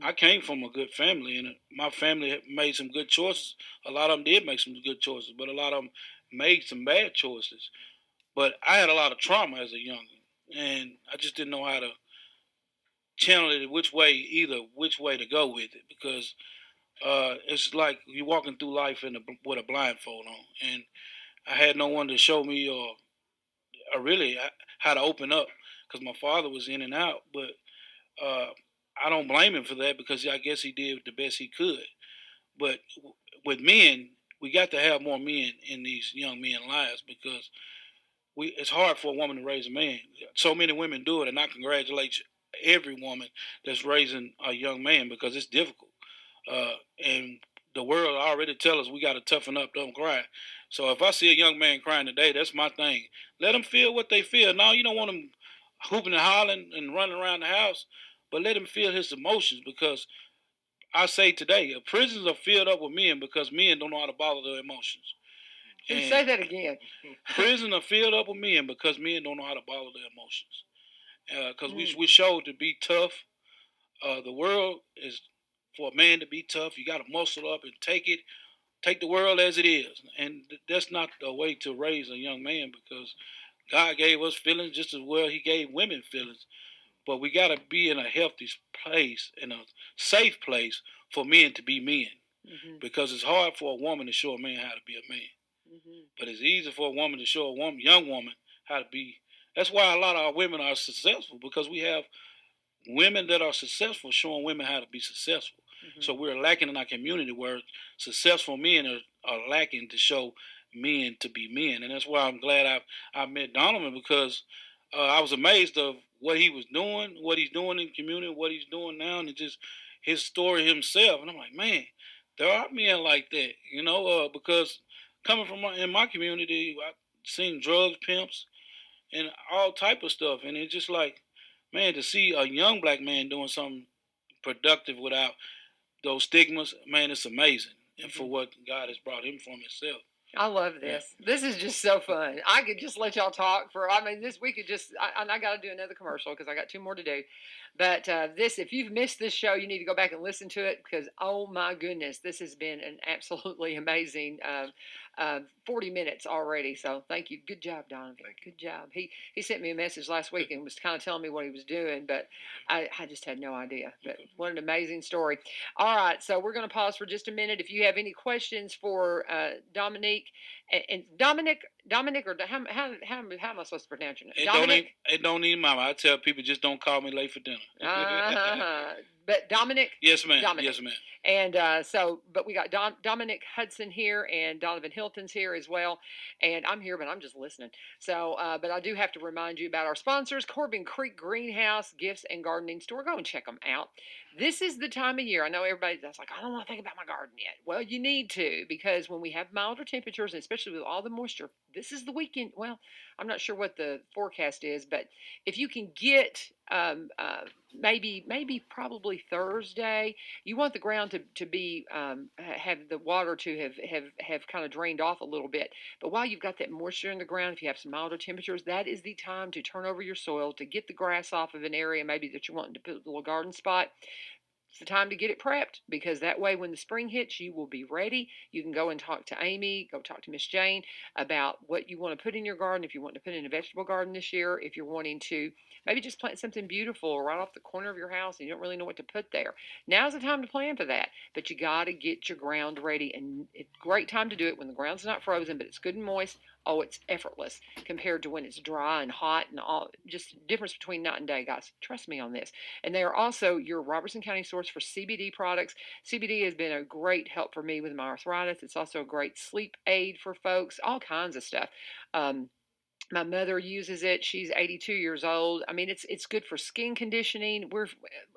I came from a good family, and my family made some good choices. A lot of them did make some good choices, but a lot of them made some bad choices. But I had a lot of trauma as a youngin', and I just didn't know how to channel it which way to go with it, because it's like you're walking through life with a blindfold on, and I had no one to show me or really how to open up, because my father was in and out. But I don't blame him for that, because I guess he did the best he could. But with men, we got to have more men in these young men's lives, because it's hard for a woman to raise a man. So many women do it, and I congratulate every woman that's raising a young man, because it's difficult. And the world already tell us we got to toughen up, don't cry. So if I see a young man crying today, that's my thing. Let them feel what they feel. Now, you don't want them hooping and hollering and running around the house, but let him feel his emotions, because I say today, prisons are filled up with men because men don't know how to bottle their emotions. And say that again. Prisons are filled up with men because men don't know how to bottle their emotions. Because we showed to be tough. The world is for a man to be tough. You got to muscle up and take the world as it is. And that's not the way to raise a young man, because God gave us feelings just as well he gave women feelings. But we got to be in a healthy place, in a safe place for men to be men. Because it's hard for a woman to show a man how to be a man. But it's easy for a woman to show a young woman how to be. That's why a lot of our women are successful, because we have women that are successful showing women how to be successful. So we're lacking in our community where successful men are lacking to show men to be men. And that's why I'm glad I met Donovan, because I was amazed of what he was doing, what he's doing in the community, what he's doing now, and just his story himself. And I'm like, man, there are men like that, because coming from in my community, I've seen drug pimps and all type of stuff, and it's just like, man, to see a young black man doing something productive without those stigmas, man, it's amazing. And for what God has brought him from himself. I love this. Yeah. This is just so fun. I could just let y'all talk this we could just, I got to do another commercial because I got 2 more to do. But if you've missed this show, you need to go back and listen to it because, oh my goodness, this has been an absolutely amazing 40 minutes already. So thank you. Good job, Donovan. Good job. He sent me a message last week and was kind of telling me what he was doing, but I just had no idea. But what an amazing story. All right. So we're going to pause for just a minute. If you have any questions for Dominik, and Dominik, or how am I supposed to pronounce your name? Dominik? It don't need mama. I tell people just don't call me late for dinner. But Dominik? Yes, ma'am. Dominik. Yes, ma'am. And but we got Dominik Hudson here, and Donovan Hilton's here as well. And I'm here, but I'm just listening. So, but I do have to remind you about our sponsors, Corbin Creek Greenhouse Gifts and Gardening Store. Go and check them out. This is the time of year. I know everybody that's like, I don't want to think about my garden yet. Well, you need to, because when we have milder temperatures, and especially with all the moisture, this is the weekend. Well, I'm not sure what the forecast is, but if you can get probably Thursday, you want the ground to be have the water to have kind of drained off a little bit. But while you've got that moisture in the ground, if you have some milder temperatures, that is the time to turn over your soil to get the grass off of an area maybe that you're wanting to put a little garden spot. It's the time to get it prepped, because that way when the spring hits, you will be ready. You can go and talk to Amy, go talk to Miss Jane about what you want to put in your garden. If you want to put in a vegetable garden this year, if you're wanting to maybe just plant something beautiful right off the corner of your house and you don't really know what to put there, now's the time to plan for that. But you got to get your ground ready, and it's a great time to do it when the ground's not frozen, but it's good and moist. Oh, it's effortless compared to when it's dry and hot, and all just difference between night and day, guys. Trust me on this. And they are also your Robertson County source for CBD products. CBD has been a great help for me with my arthritis. It's also a great sleep aid for folks, all kinds of stuff. My mother uses it. She's 82 years old. I mean, it's good for skin conditioning.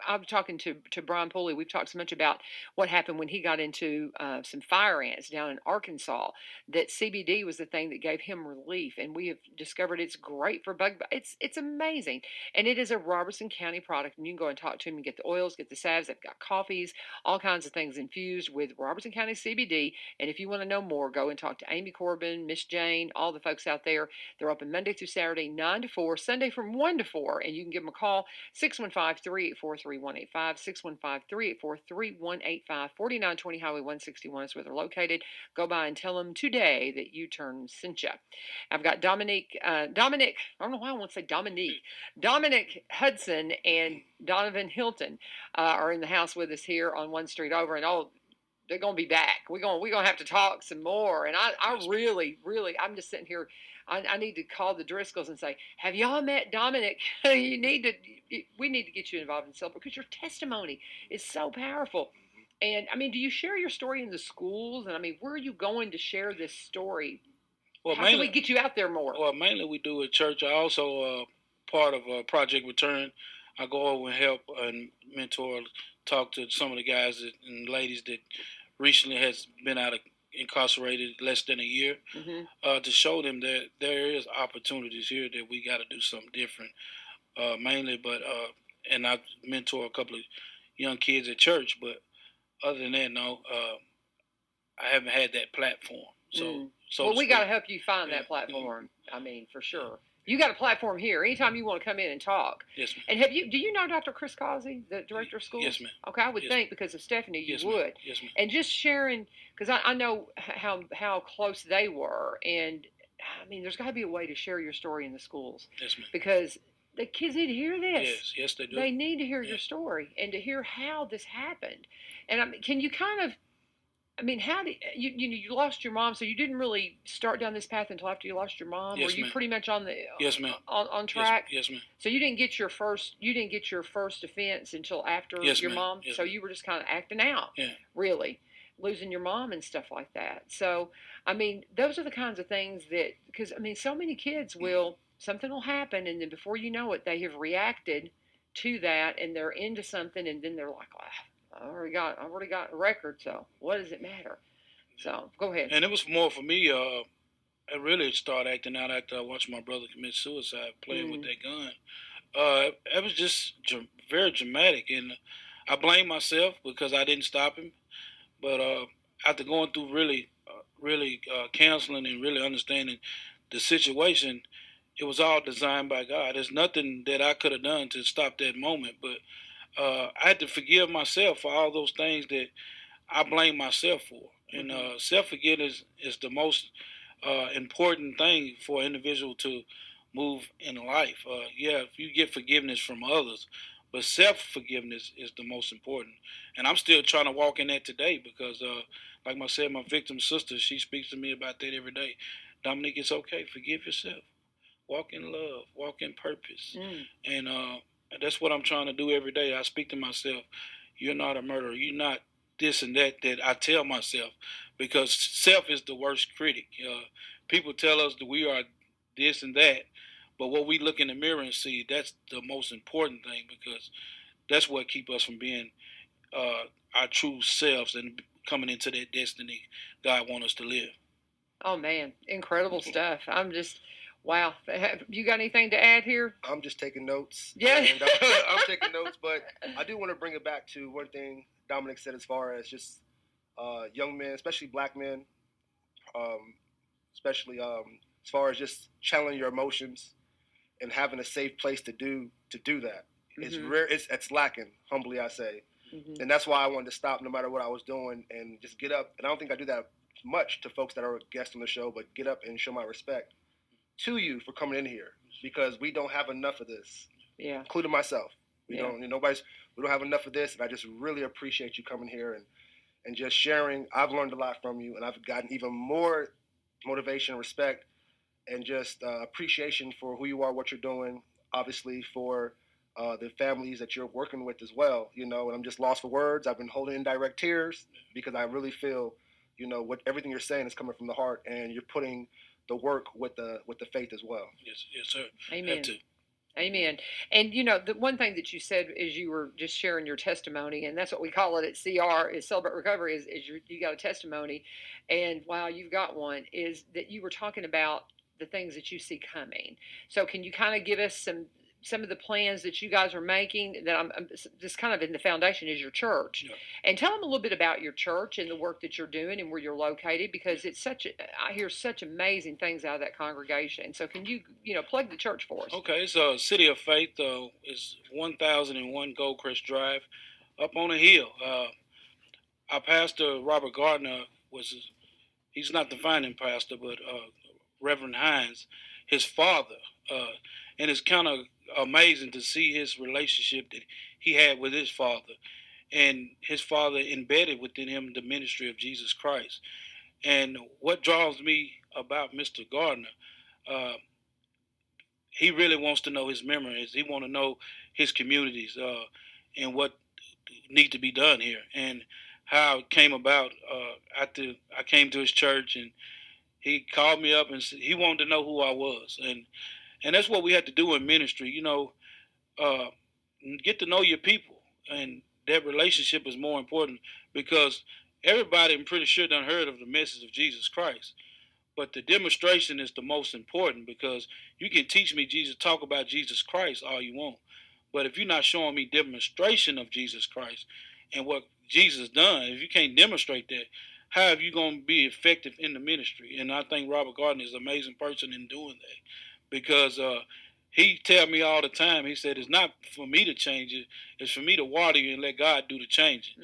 I'm talking to Brian Pulley. We've talked so much about what happened when he got into some fire ants down in Arkansas, that CBD was the thing that gave him relief. And we have discovered it's great for bug. It's amazing. And it is a Robertson County product. And you can go and talk to him and get the oils, get the salves. They've got coffees, all kinds of things infused with Robertson County CBD. And if you want to know more, go and talk to Amy Corbin, Miss Jane, all the folks out there. They're open Monday through Saturday, 9 to 4, Sunday from 1 to 4, and you can give them a call, 615-384-3185, 615-384-3185, 4920 Highway 161 is where they're located. Go by and tell them today that U-Turn sent you. I've got Dominik, I don't know why I want to say Dominik Hudson and Donovan Hilton are in the house with us here on one street over, and they're going to be back. We're going to have to talk some more. And I really, I'm just sitting here. I need to call the Driscolls and say, have y'all met Dominik? We need to get you involved in Silver, because your testimony is so powerful. And I mean, do you share your story in the schools? And I mean, where are you going to share this story? Well, how can we get you out there more? Well, mainly we do at church. I also part of Project Return. I go over and help and mentor, talk to some of the guys and ladies that recently has been out of incarcerated less than a year, to show them that there is opportunities here, that we got to do something different, mainly. But and I mentor a couple of young kids at church, but other than that, no, I haven't had that platform. So well, we got to help you find that platform. I mean, for sure. You got a platform here. Anytime you want to come in and talk. Yes, ma'am. And do you know Dr. Chris Causey, the director of schools? Yes, ma'am. Okay, I would think because of Stephanie you would. Ma'am. Yes, ma'am. And just sharing, because I know how close they were, and I mean, there's got to be a way to share your story in the schools. Yes, ma'am. Because the kids need to hear this. Yes, they do. They need to hear your story and to hear how this happened. And I mean, can you kind of, I mean, how did you lost your mom, so you didn't really start down this path until after you lost your mom? Yes, Were you ma'am. pretty much on the yes, ma'am. on track? Yes, ma'am. So you didn't get your first offense until after your mom. Yes, so you were just kind of acting out, really, losing your mom and stuff like that. So I mean, those are the kinds of things that, because I mean, so many kids will something will happen, and then before you know it, they have reacted to that, and they're into something, and then they're like, oh, I already got a record, so what does it matter? So go ahead. And it was more for me. I really started acting out after I watched my brother commit suicide playing with that gun. It was just very dramatic, and I blame myself because I didn't stop him. But after going through really counseling and really understanding the situation, it was all designed by God. There's nothing that I could have done to stop that moment, but I had to forgive myself for all those things that I blame myself for. And self forgiveness is the most important thing for an individual to move in life. Yeah, if you get forgiveness from others, but self forgiveness is the most important. And I'm still trying to walk in that today because, like I said, my victim sister, she speaks to me about that every day. Dominik, it's okay. Forgive yourself. Walk in love. Walk in purpose. And that's what I'm trying to do every day. I speak to myself. You're not a murderer. You're not this and that I tell myself, because self is the worst critic. People tell us that we are this and that, but what we look in the mirror and see, that's the most important thing, because that's what keep us from being our true selves and coming into that destiny God wants us to live. Oh man, incredible stuff. I'm just, wow. Have you got anything to add here? I'm just taking notes. Yeah. And, I'm taking notes, but I do want to bring it back to one thing Dominik said as far as just young men, especially black men, especially as far as just channeling your emotions and having a safe place to do that. It's rare. It's lacking. Humbly, I say, and that's why I wanted to stop, no matter what I was doing, and just get up. And I don't think I do that much to folks that are guests on the show, but get up and show my respect to you for coming in here, because we don't have enough of this. Yeah. Including myself. We don't have enough of this, and I just really appreciate you coming here and just sharing. I've learned a lot from you, and I've gotten even more motivation, respect, and just appreciation for who you are, what you're doing. Obviously, for the families that you're working with as well. And I'm just lost for words. I've been holding indirect tears because I really feel, what everything you're saying is coming from the heart, and you're putting the work with the faith as well. Yes, sir. Amen. Amen. And the one thing that you said is you were just sharing your testimony, and that's what we call it at CR, is Celebrate Recovery, is you got a testimony, and wow, you've got one, is that you were talking about the things that you see coming. So can you kind of give us some of the plans that you guys are making, that I'm just kind of in the foundation is your church. Yeah. And tell them a little bit about your church and the work that you're doing and where you're located, because it's I hear such amazing things out of that congregation. So can you, plug the church for us? Okay, so City of Faith is 1001 Goldcrest Drive up on a hill. Our pastor, Robert Gardner, he's not the founding pastor, but Reverend Hines, his father, and it's kind of amazing to see his relationship that he had with his father, and his father embedded within him the ministry of Jesus Christ. And what draws me about Mr. Gardner, he really wants to know his memories. He wants to know his communities and what need to be done here, and how it came about. After I came to his church, and he called me up and he wanted to know who I was, and that's what we had to do in ministry. Get to know your people, and that relationship is more important, because everybody, I'm pretty sure, done heard of the message of Jesus Christ, but the demonstration is the most important, because you can teach me talk about Jesus Christ all you want, but if you're not showing me demonstration of Jesus Christ and what Jesus done, if you can't demonstrate that, how are you going to be effective in the ministry? And I think Robert Gardner is an amazing person in doing that, because he tell me all the time, he said, it's not for me to change it, it's for me to water you and let God do the changing.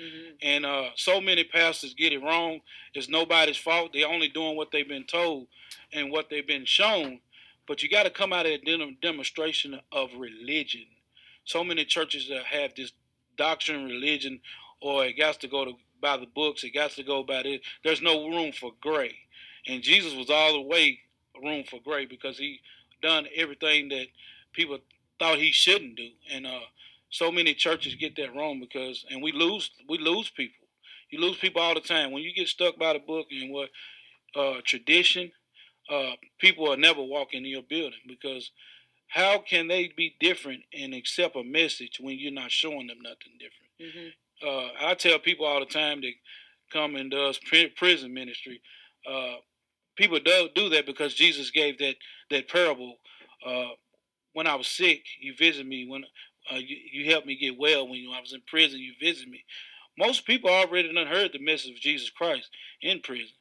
And so many pastors get it wrong. It's nobody's fault. They're only doing what they've been told and what they've been shown. But you got to come out of a demonstration of religion. So many churches that have this doctrine religion, or it got to go by the books, it got to go by this. There's no room for gray. And Jesus was all the way room for gray, because he done everything that people thought he shouldn't do. And so many churches get that wrong, and we lose people. You lose people all the time when you get stuck by the book and what tradition. people will never walk into your building because how can they be different and accept a message when you're not showing them nothing different? I tell people all the time that come and does prison ministry. Uh, People do that because Jesus gave that parable. Uh, when I was sick, you visit me. When you helped me get well. When I was in prison, you visit me. Most people already done heard the message of Jesus Christ in prison.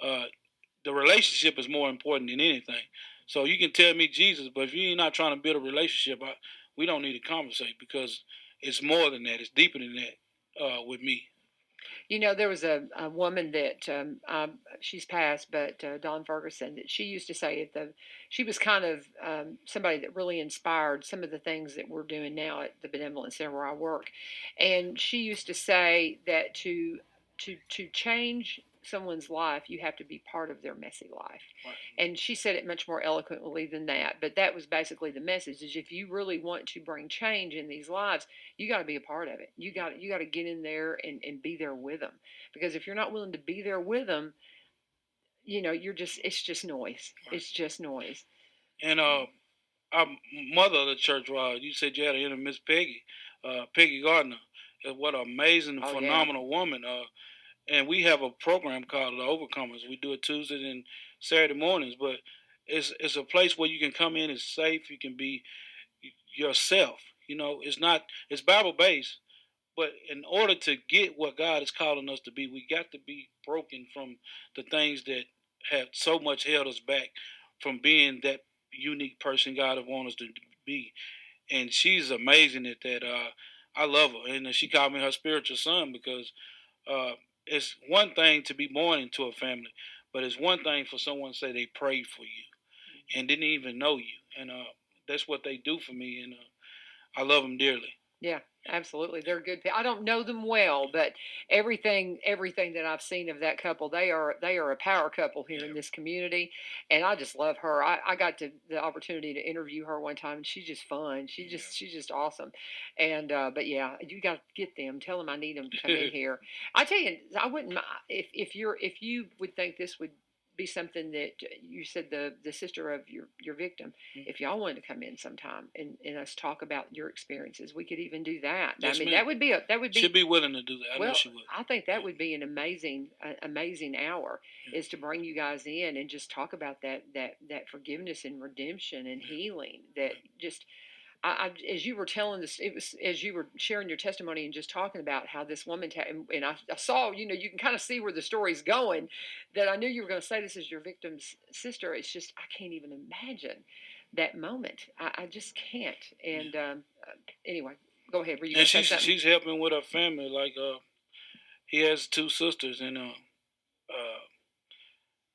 Uh, the relationship is more important than anything. So you can tell me Jesus, but if you're not trying to build a relationship, we don't need to conversate because it's more than that. It's deeper than that with me. You know, there was a woman that she's passed, but Dawn Ferguson, that she used to say she was kind of somebody that really inspired some of the things that we're doing now at the Benevolent Center where I work. And she used to say that to change someone's life, you have to be part of their messy life. Right. And she said it much more eloquently than that, but that was basically the message: is if you really want to bring change in these lives, you got to be a part of it. You got to get in there and be there with them, because if you're not willing to be there with them, it's just noise. Right. It's just noise. And our mother of the church, you said you had to enter Miss Peggy, Peggy Gardner. What an amazing, phenomenal woman. And we have a program called The Overcomers. We do it Tuesdays and Saturday mornings, but it's a place where you can come in. It's safe. You can be yourself. It's Bible based, but in order to get what God is calling us to be, we got to be broken from the things that have so much held us back from being that unique person God wants us to be. And she's amazing at that. I love her, and she called me her spiritual son because it's one thing to be born into a family, but it's one thing for someone to say they prayed for you and didn't even know you, and that's what they do for me, and I love them dearly. Yeah, absolutely. They're good people. I don't know them well, but everything that I've seen of that couple, they are a power couple here in this community, and I just love her. I got the opportunity to interview her one time, and she's just fun. She's just awesome. And but yeah, you got to get them. Tell them I need them to come in here. I tell you, I wouldn't mind if you would think this would be something that you said, the sister of your victim, if y'all wanted to come in sometime and us talk about your experiences, we could even do that. Yes, I mean, ma'am. that would be, she'd be willing to do that. I well, know she would. I think that would be an amazing hour, is to bring you guys in and just talk about that forgiveness and redemption and healing that just as you were telling this, it was as you were sharing your testimony and just talking about how this woman, and I saw, you can kind of see where the story's going, that I knew you were going to say this is your victim's sister. It's just, I can't even imagine that moment. I just can't. And anyway, go ahead. Were you going to say something? She's helping with her family. Like he has two sisters, and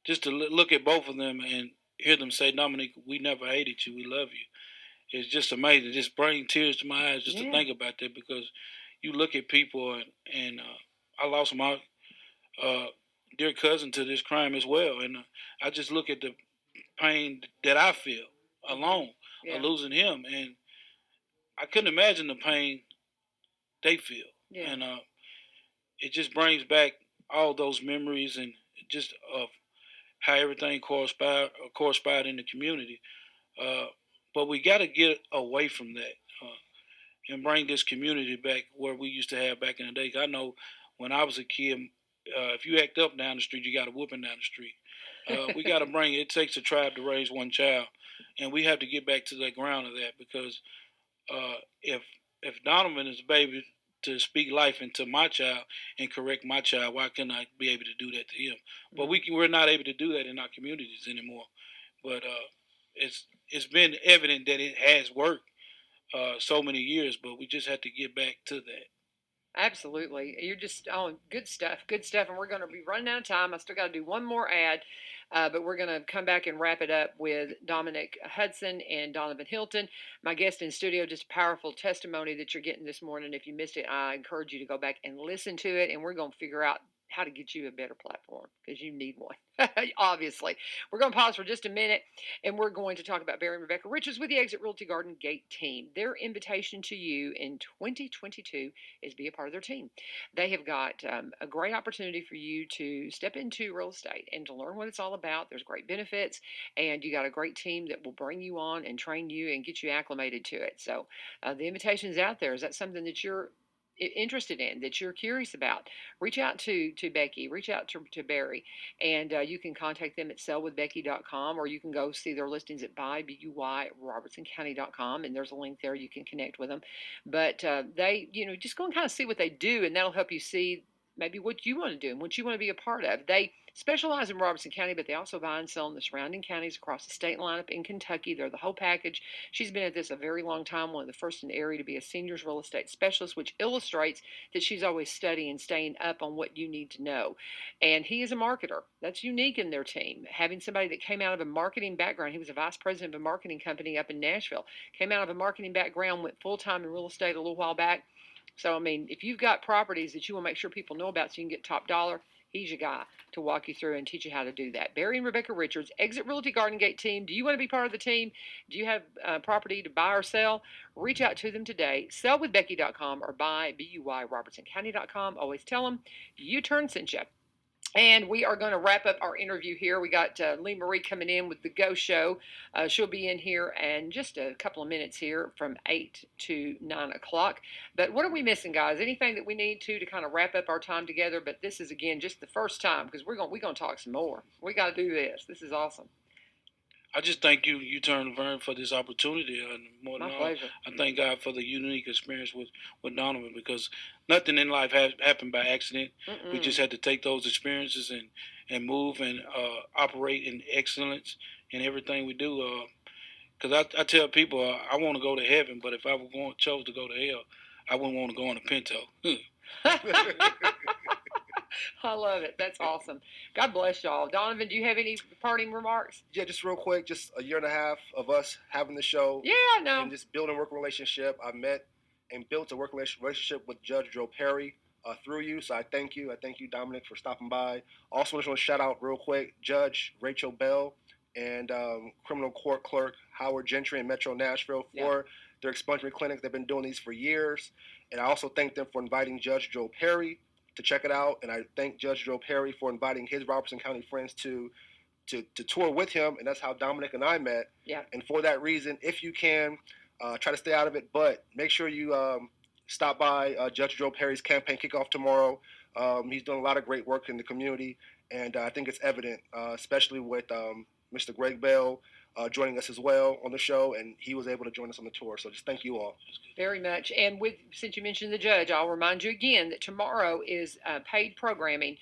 just to look at both of them and hear them say, "Dominik, we never hated you. We love you." It's just amazing. It just brings tears to my eyes just to think about that, because you look at people and I lost my dear cousin to this crime as well, and I just look at the pain that I feel alone of losing him, and I couldn't imagine the pain they feel, and it just brings back all those memories and just of how everything corresponded in the community. Uh, but we got to get away from that and bring this community back where we used to have back in the day. I know when I was a kid, if you act up down the street, you got a whooping down the street. We got to bring it takes a tribe to raise one child, and we have to get back to the ground of that, because if Donovan is a baby to speak life into my child and correct my child, why couldn't I be able to do that to him? But we're not able to do that in our communities anymore. But it's been evident that it has worked so many years, but we just have to get back to that. Absolutely. You're just on good stuff. Good stuff. And we're going to be running out of time. I still got to do one more ad, but we're going to come back and wrap it up with Dominik Hudson and Donovan Hilton. My guest in studio, just a powerful testimony that you're getting this morning. If you missed it, I encourage you to go back and listen to it. And we're going to figure out how to get you a better platform because you need one. Obviously. We're going to pause for just a minute and we're going to talk about Barry and Rebecca Richards with the Exit Realty Garden Gate team. Their invitation to you in 2022 is be a part of their team. They have got a great opportunity for you to step into real estate and to learn what it's all about. There's great benefits, and you got a great team that will bring you on and train you and get you acclimated to it. So the invitation is out there. Is that something that you're interested in, that you're curious about? Reach out to Becky, reach out to Barry, and you can contact them at sellwithbecky.com, or you can go see their listings at BuyBUY@RobertsonCounty.com, and there's a link there. You can connect with them. But they, just go and kind of see what they do, and that'll help you see maybe what you want to do and what you want to be a part of. They specialize in Robertson County, but they also buy and sell in the surrounding counties across the state line up in Kentucky. They're the whole package. She's been at this a very long time, one of the first in the area to be a seniors real estate specialist, which illustrates that she's always studying, staying up on what you need to know. And he is a marketer. That's unique in their team. Having somebody that came out of a marketing background, he was a vice president of a marketing company up in Nashville, came out of a marketing background, went full-time in real estate a little while back. So, I mean, if you've got properties that you want to make sure people know about so you can get top dollar, he's your guy to walk you through and teach you how to do that. Barry and Rebecca Richards, Exit Realty Garden Gate team. Do you want to be part of the team? Do you have property to buy or sell? Reach out to them today. Sellwithbecky.com or buy, BUY@RobertsonCounty.com. Always tell them U-Turn sent you. And we are going to wrap up our interview here. We got Lee Marie coming in with the Go Show. She'll be in here in just a couple of minutes here from 8 to 9 o'clock. But what are we missing, guys? Anything that we need to kind of wrap up our time together? But this is, again, just the first time because we're going to talk some more. We got to do this. This is awesome. I just thank you, U-Turn LaVern, for this opportunity. And more than My all, pleasure. I thank God for the unique experience with Donovan, because nothing in life has happened by accident. We just had to take those experiences and move and operate in excellence in everything we do. Because I tell people I want to go to heaven, but if I chose to go to hell, I wouldn't want to go on a Pinto. I love it. That's awesome. God bless y'all. Donovan, do you have any parting remarks? Yeah, just real quick, just a year and a half of us having the show. Yeah, I know. And just building a working relationship. I met and built a working relationship with Judge Joe Perry through you. So I thank you. I thank you, Dominic, for stopping by. Also, just want to shout out real quick Judge Rachel Bell and Criminal Court Clerk Howard Gentry in Metro Nashville for their expungement clinics. They've been doing these for years. And I also thank them for inviting Judge Joe Perry to check it out. And I thank Judge Joe Perry for inviting his Robertson County friends to tour with him. And that's how Dominic and I met. Yeah. And for that reason, if you can, try to stay out of it, but make sure you stop by Judge Joe Perry's campaign kickoff tomorrow. He's doing a lot of great work in the community, and I think it's evident, especially with Mr. Greg Bell joining us as well on the show, and he was able to join us on the tour. So just thank you all. Very much. And since you mentioned the judge, I'll remind you again that tomorrow is paid programming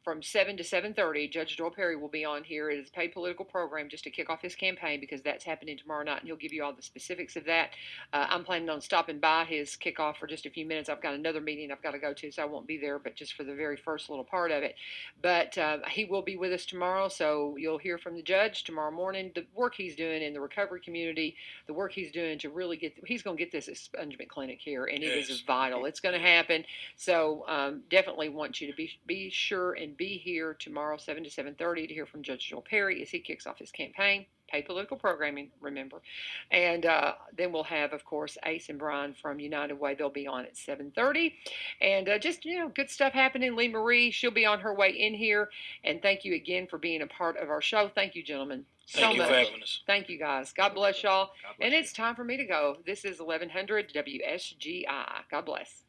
from 7 to 7:30. Judge Joel Perry will be on here. It is a paid political program just to kick off his campaign because that's happening tomorrow night, and he'll give you all the specifics of that. I'm planning on stopping by his kickoff for just a few minutes. I've got another meeting I've got to go to, so I won't be there, but just for the very first little part of it. But he will be with us tomorrow, so you'll hear from the judge tomorrow morning. The work he's doing in the recovery community, the work he's doing to really he's going to get this expungement clinic here, and it is vital. It's going to happen. So definitely want you to be sure and be here tomorrow, 7 to 7:30, to hear from Judge Joel Perry as he kicks off his campaign. Paid political programming, remember. And then we'll have, of course, Ace and Brian from United Way. They'll be on at 7:30. And just, good stuff happening. Lee Marie, she'll be on her way in here. And thank you again for being a part of our show. Thank you, gentlemen. Thank you for having us. Thank you, guys. God bless y'all. And it's time for me to go. This is 1100 WSGI. God bless.